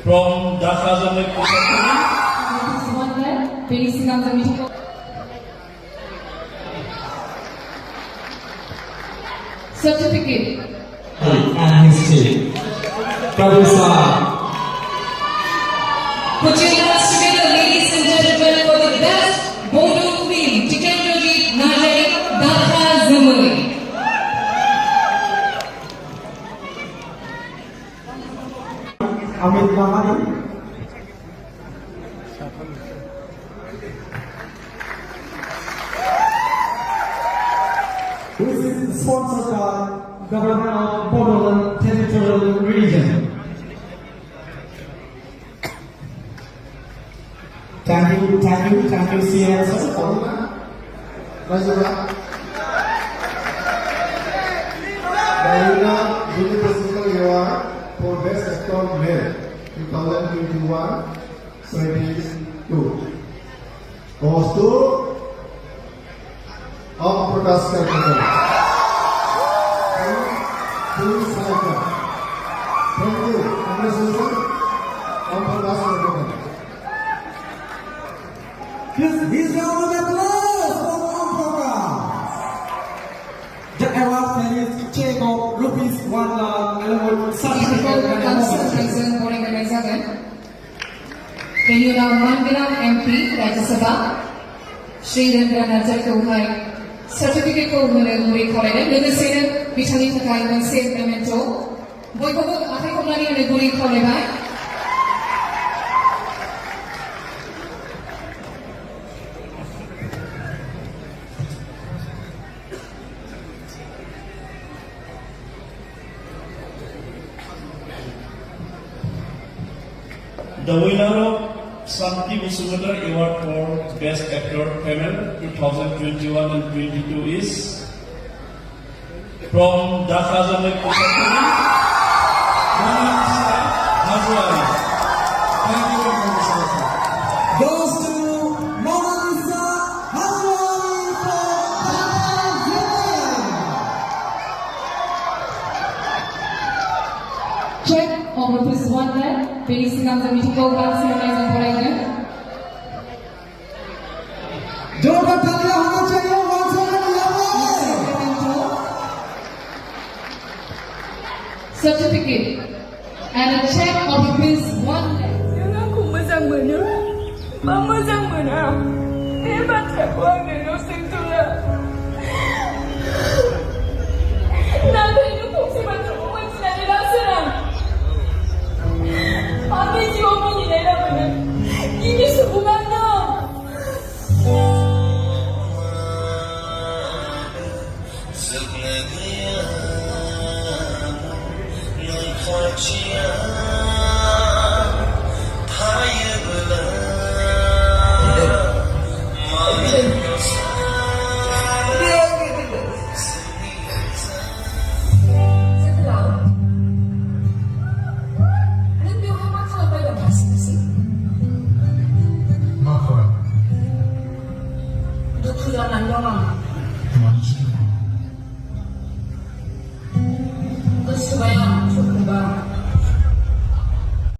from Dhaka certificate and his team. Producer. Put your hands together, ladies and gentlemen, for the best bodo queen, Tikenjoji Najari Dhaka Ceremoy. Amit Mahari. This is sponsored by Government of Bodo Territorial Region. Thank you, CSO. Junior Principal Award for Best Actor Male 2021-22 goes to Om Prakash Karkar. Please select them. Thank you. Congratulations, Om Prakash Karkar. This round of applause for Om Prakash. The award carries check of rupees 1 lakh along with certificate and organizer. Venue now Mandiram MP, Rajya Sabha, Shri Rendra Najari Kohai, certificate ko hore khore le sene bichani thakai man same memento boibobo akai komlani ane guri khore bai. The winner of Santi Busumudra Award for Best Actor Female 2021 and 22 is from Dhaka Thank you very much, sir. goes to Mona Lisa Hazwani for Dhaka. Check of rupees 1 lakh. Please come the meeting go back to organizer. जोरदार तालियां होना चाहिए once again Certificate and a check of rupees 1 lakh. Aku moजां mono मा मोजां मोना बे बाथ्राखौ आं नोंनाव सोंथ'ला नाथाय नों फंसे बाथ्राखौ मिथिनानै लासोर आंनि जिउआव मिनिनाय लाबोनो गिबि सुबुङा नों Duku jalan doang.